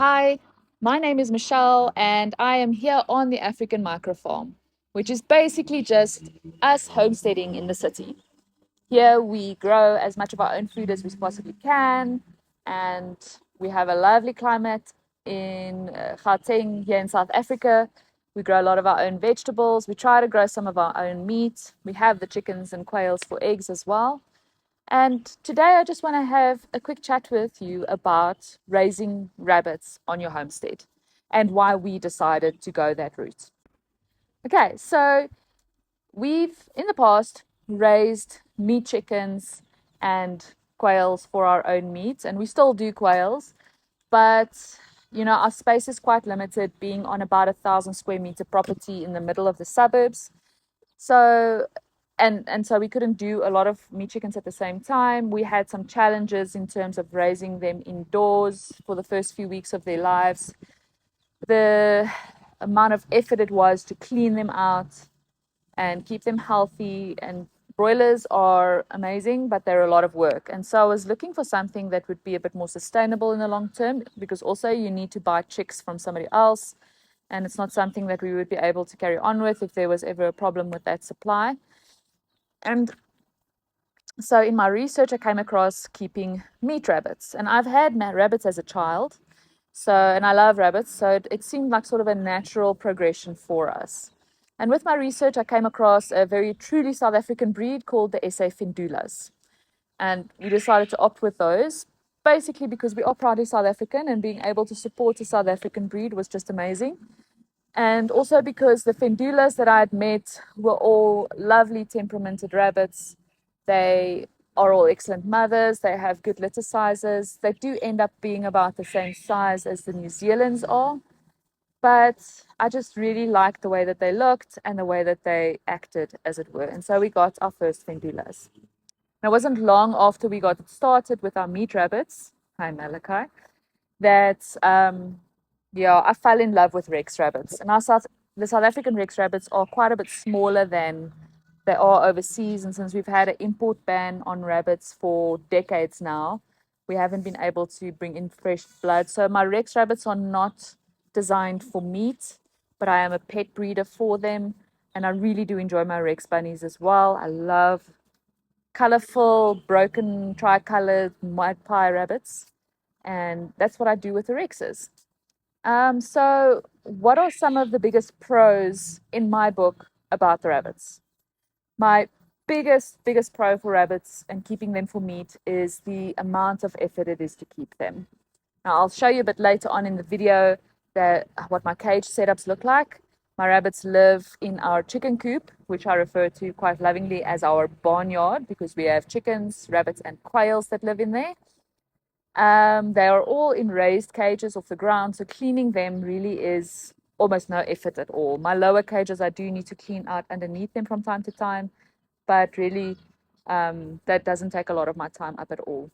Hi, my name is Michelle, and I am here on the African Micro Farm, which is basically just us homesteading in the city. Here we grow as much of our own food as we possibly can, and we have a lovely climate in Gauteng here in South Africa. We grow a lot of our own vegetables. We try to grow some of our own meat. We have the chickens and quails for eggs as well. And today I just want to have a quick chat with you about raising rabbits on your homestead and why we decided to go that route. Okay, so we've in the past raised meat chickens and quails for our own meat, and we still do quails, but our space is quite limited, being on about 1,000 square meter property in the middle of the suburbs. So so we couldn't do a lot of meat chickens at the same time. We had some challenges in terms of raising them indoors for the first few weeks of their lives. The amount of effort it was to clean them out and keep them healthy, and broilers are amazing, but they're a lot of work. And so I was looking for something that would be a bit more sustainable in the long term, because also you need to buy chicks from somebody else, and it's not something that we would be able to carry on with if there was ever a problem with that supply. And so in my research, I came across keeping meat rabbits, and I've had rabbits as a child. And I love rabbits, so it seemed like sort of a natural progression for us. And with my research, I came across a very truly South African breed called the SA Findulas. And we decided to opt with those, basically because we are proudly South African, and being able to support a South African breed was just amazing. And also because the Findulas that I had met were all lovely temperamented rabbits. They are all excellent mothers. They have good litter sizes. They do end up being about the same size as the New Zealand's are. But I just really liked the way that they looked and the way that they acted, as it were. And so we got our first Findulas. And it wasn't long after we got started with our meat rabbits, hi Malachi, that I fell in love with Rex rabbits. And the South African Rex rabbits are quite a bit smaller than they are overseas. And since we've had an import ban on rabbits for decades now, we haven't been able to bring in fresh blood. So my Rex rabbits are not designed for meat, but I am a pet breeder for them. And I really do enjoy my Rex bunnies as well. I love colorful, broken, tricolored mud pie rabbits. And that's what I do with the Rexes. So what are some of the biggest pros in my book about the rabbits? My biggest pro for rabbits and keeping them for meat is the amount of effort it is to keep them. Now, I'll show you a bit later on in the video what my cage setups look like. My rabbits live in our chicken coop, which I refer to quite lovingly as our barnyard, because we have chickens, rabbits, and quails that live in there. They are all in raised cages off the ground, so cleaning them really is almost no effort at all. My lower cages I do need to clean out underneath them from time to time, but really that doesn't take a lot of my time up at all.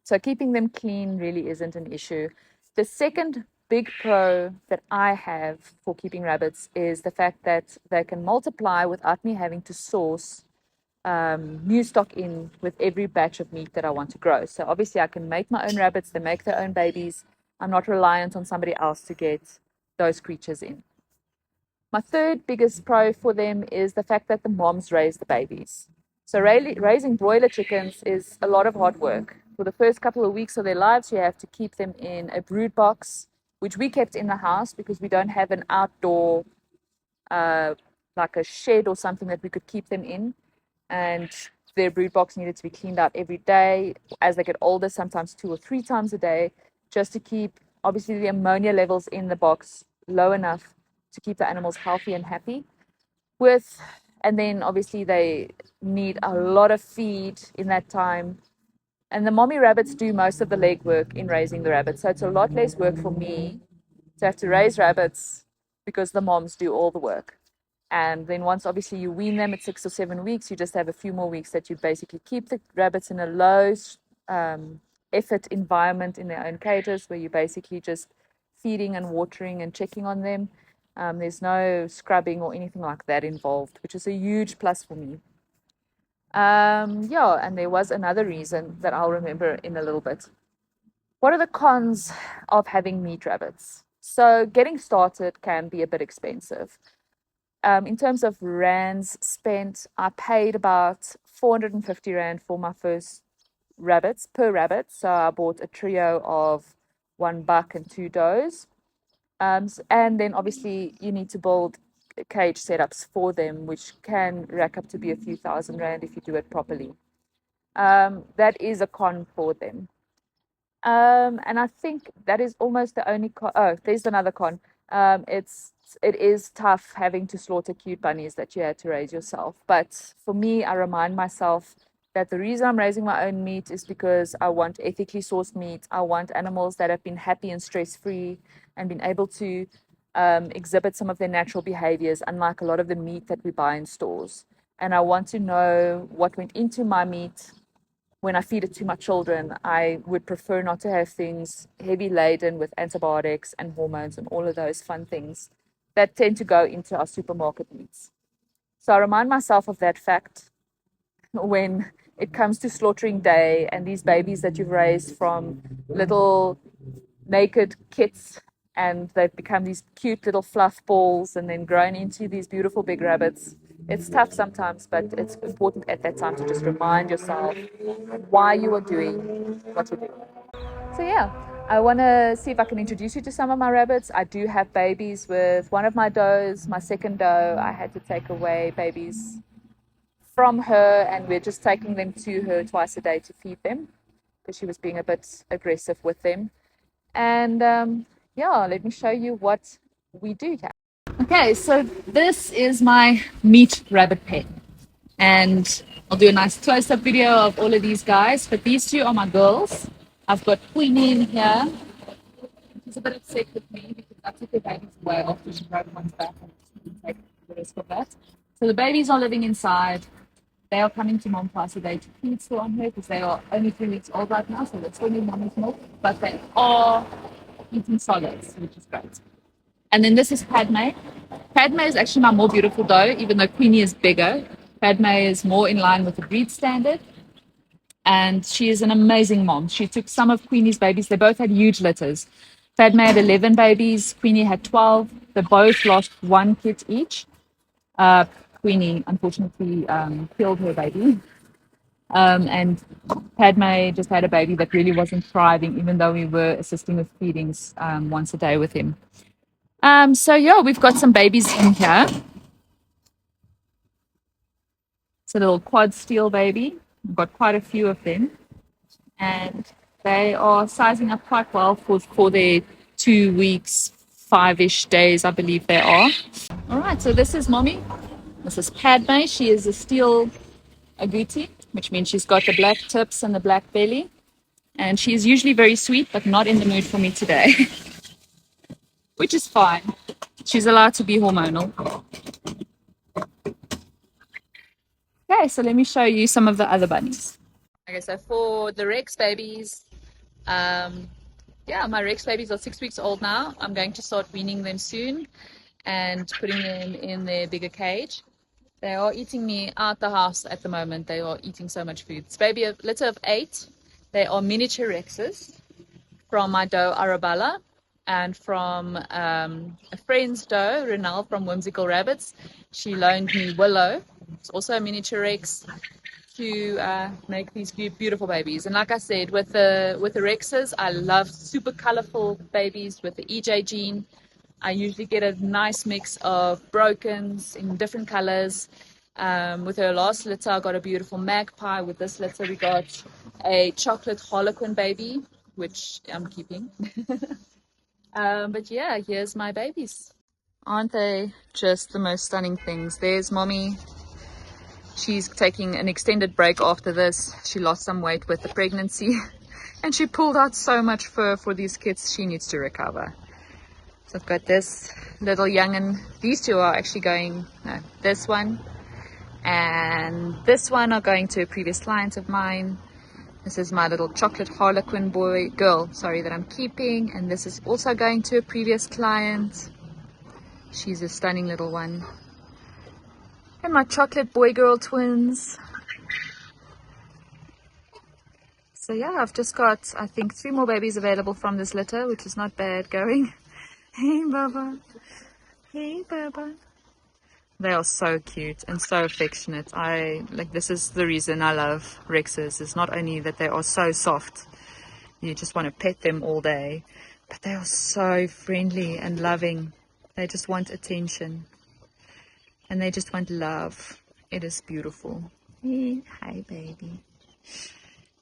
So keeping them clean really isn't an issue. The second big pro that I have for keeping rabbits is the fact that they can multiply without me having to source new stock in with every batch of meat that I want to grow. So obviously I can make my own rabbits, they make their own babies. I'm not reliant on somebody else to get those creatures in. My third biggest pro for them is the fact that the moms raise the babies. So raising broiler chickens is a lot of hard work. For the first couple of weeks of their lives, you have to keep them in a brood box, which we kept in the house because we don't have an outdoor, like a shed or something that we could keep them in. And their brood box needed to be cleaned out every day. As they get older, sometimes 2 or 3 times a day, just to keep obviously the ammonia levels in the box low enough to keep the animals healthy and happy. And then obviously they need a lot of feed in that time. And the mommy rabbits do most of the legwork in raising the rabbits. So it's a lot less work for me to have to raise rabbits because the moms do all the work. And then once obviously you wean them at 6 or 7 weeks, you just have a few more weeks that you basically keep the rabbits in a low effort environment in their own cages, where you're basically just feeding and watering and checking on them. There's no scrubbing or anything like that involved, which is a huge plus for me. And there was another reason that I'll remember in a little bit. What are the cons of having meat rabbits? So getting started can be a bit expensive. In terms of rands spent, I paid about 450 rand for my first rabbits per rabbit. So I bought a trio of one buck and two does. And then obviously you need to build cage setups for them, which can rack up to be a few thousand rand if you do it properly. That is a con for them. And I think that is almost the only con. Oh, there's another con. It is tough having to slaughter cute bunnies that you had to raise yourself. But for me, I remind myself that the reason I'm raising my own meat is because I want ethically sourced meat. I want animals that have been happy and stress free and been able to exhibit some of their natural behaviors, unlike a lot of the meat that we buy in stores. And I want to know what went into my meat when I feed it to my children. I would prefer not to have things heavy laden with antibiotics and hormones and all of those fun things that tend to go into our supermarket meats. So I remind myself of that fact when it comes to slaughtering day and these babies that you've raised from little naked kits, and they've become these cute little fluff balls and then grown into these beautiful big rabbits. It's tough sometimes, but it's important at that time to just remind yourself why you are doing what you're doing. So yeah, I want to see if I can introduce you to some of my rabbits. I do have babies with one of my does. My second doe, I had to take away babies from her, and we're just taking them to her twice a day to feed them because she was being a bit aggressive with them. And yeah, let me show you what we do here. Okay, so this is my meat rabbit pen. And I'll do a nice close-up video of all of these guys. But these two are my girls. I've got Queenie in here. She's a bit upset with me because I took her babies away after she broke one's back and didn't take the rest of that. So the babies are living inside. They are coming to mom twice a day to feed still on her because they are only 3 weeks old right now, so they're still in mommy's milk. But they are eating solids, which is great. And then this is Padme. Padme is actually my more beautiful doe, even though Queenie is bigger. Padme is more in line with the breed standard. And she is an amazing mom. She took some of Queenie's babies. They both had huge litters. Padme had 11 babies. Queenie had 12. They both lost one kid each. Uh, Queenie, unfortunately, killed her baby. And Padme just had a baby that really wasn't thriving, even though we were assisting with feedings once a day with him. So yeah, we've got some babies in here. It's a little quad steel baby. We've got quite a few of them, and they are sizing up quite well for their 2 weeks, 5-ish days, I believe they are. All right, so this is mommy. This is Padme. She is a steel agouti, which means she's got the black tips and the black belly. And she is usually very sweet, but not in the mood for me today, which is fine. She's allowed to be hormonal. Okay, so let me show you some of the other bunnies. Okay, so for the Rex babies, yeah, my Rex babies are 6 weeks old now. I'm going to start weaning them soon and putting them in their bigger cage. They are eating me out the house at the moment. They are eating so much food. It's baby a litter of 8. They are miniature Rexes from my doe Arabella and from a friend's doe, Renal from Whimsical Rabbits. She loaned me Willow. It's also a miniature Rex to make these beautiful babies. And like I said, with the Rexes, I love super colorful babies with the EJ gene. I usually get a nice mix of brokens in different colors. With her last litter, I got a beautiful magpie. With this litter, we got a chocolate harlequin baby, which I'm keeping. But yeah, here's my babies. Aren't they just the most stunning things? There's mommy. She's taking an extended break after this. She lost some weight with the pregnancy and she pulled out so much fur for these kids. She needs to recover. So I've got this little young'un. These two are actually going, no, this one and this one are going to a previous client of mine. This is my little chocolate harlequin girl, that I'm keeping. And this is also going to a previous client. She's a stunning little one. And my chocolate boy girl twins. So yeah, I've just got, I think, 3 more babies available from this litter, which is not bad going. Hey, Baba. Hey, Baba. They are so cute and so affectionate. This is the reason I love Rexes. It's not only that they are so soft, you just want to pet them all day, but they are so friendly and loving. They just want attention and they just want love. It is beautiful. Hey, hi, baby.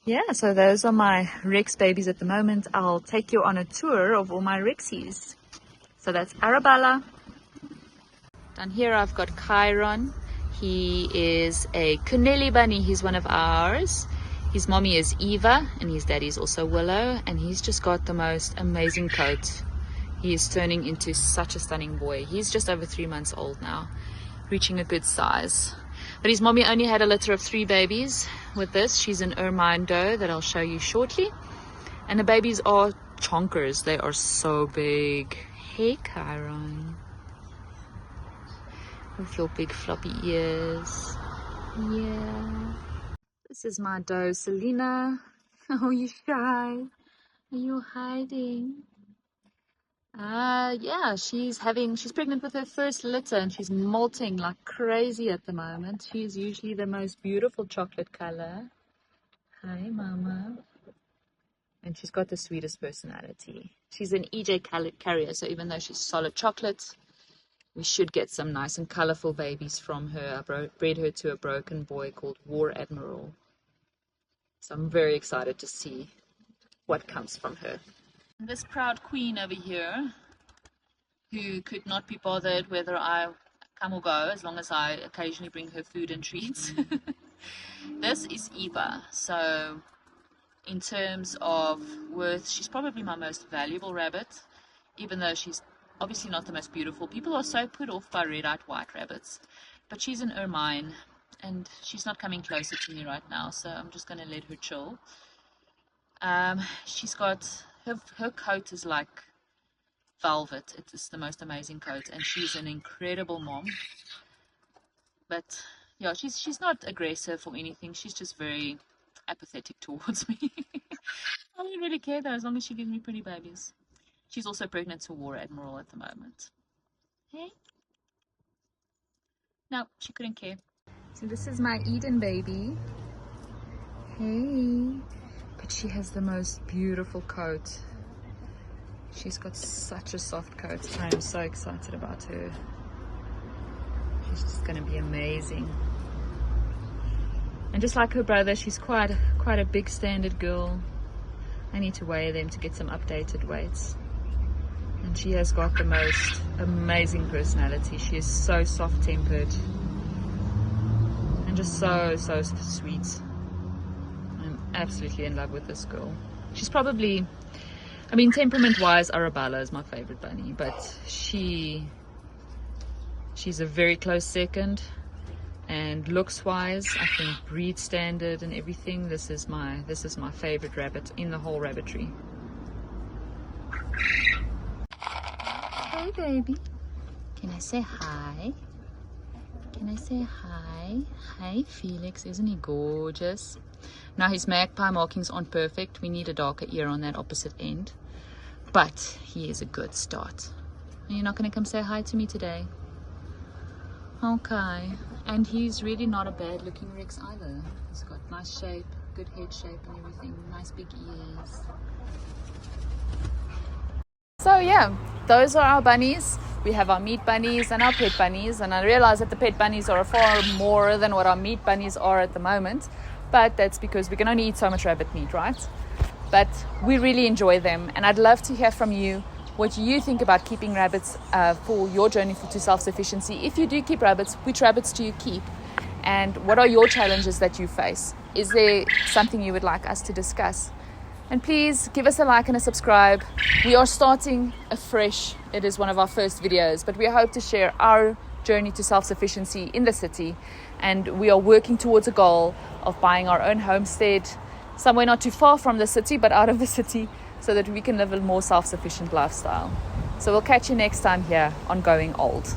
Yeah, so those are my Rex babies at the moment. I'll take you on a tour of all my Rexies. So that's Arabella. Down here I've got Chiron. He is a Cunelli bunny. He's one of ours. His mommy is Eva and his daddy is also Willow, and he's just got the most amazing coat. He is turning into such a stunning boy. He's just over 3 months old now, reaching a good size. But his mommy only had a litter of 3 babies with this. She's an ermine doe that I'll show you shortly. And the babies are chonkers. They are so big. Hey, Chiron. With your big floppy ears. Yeah. This is my doe, Selena. Oh, you shy? Are you hiding? Yeah, she's pregnant with her first litter and she's molting like crazy at the moment. She's usually the most beautiful chocolate color. Hi, Mama. And she's got the sweetest personality. She's an EJ carrier, so even though she's solid chocolate, we should get some nice and colorful babies from her. I bred her to a broken boy called War Admiral. So I'm very excited to see what comes from her. This proud queen over here, who could not be bothered whether I come or go, as long as I occasionally bring her food and treats. This is Eva. So in terms of worth, she's probably my most valuable rabbit, even though she's obviously not the most beautiful. People are so put off by red-eyed white rabbits, but she's an ermine and she's not coming closer to me right now, so I'm just going to let her chill. She's got her coat is like velvet. It is the most amazing coat, and she's an incredible mom. But yeah, she's not aggressive or anything. She's just very apathetic towards me. I don't really care though, as long as she gives me pretty babies. She's also pregnant to War Admiral at the moment. Hey? No, she couldn't care. So this is my Eden baby. Hey. But she has the most beautiful coat. She's got such a soft coat. I am so excited about her. She's just going to be amazing. And just like her brother, she's quite a big standard girl. I need to weigh them to get some updated weights. And she has got the most amazing personality. She is so soft-tempered and just so sweet. I'm absolutely in love with this girl. She's probably, I mean, temperament-wise, Arabella is my favorite bunny, but she's a very close second. And looks-wise, I think breed standard and everything, this is my favorite rabbit in the whole rabbitry. Hey, baby. Can I say hi? Can I say hi? Hi, Felix. Isn't he gorgeous? Now his magpie markings aren't perfect. We need a darker ear on that opposite end. But he is a good start. Are you not going to come say hi to me today? Okay. And he's really not a bad looking Rex either. He's got nice shape, good head shape and everything. Nice big ears. So yeah, those are our bunnies. We have our meat bunnies and our pet bunnies, and I realize that the pet bunnies are far more than what our meat bunnies are at the moment, but that's because we can only eat so much rabbit meat, right? But we really enjoy them, and I'd love to hear from you what you think about keeping rabbits for your journey to self-sufficiency. If you do keep rabbits, which rabbits do you keep? And what are your challenges that you face? Is there something you would like us to discuss? And please give us a like and a subscribe. We are starting afresh. It is one of our first videos, but we hope to share our journey to self-sufficiency in the city. And we are working towards a goal of buying our own homestead, somewhere not too far from the city, but out of the city, so that we can live a more self-sufficient lifestyle. So we'll catch you next time here on Going Old.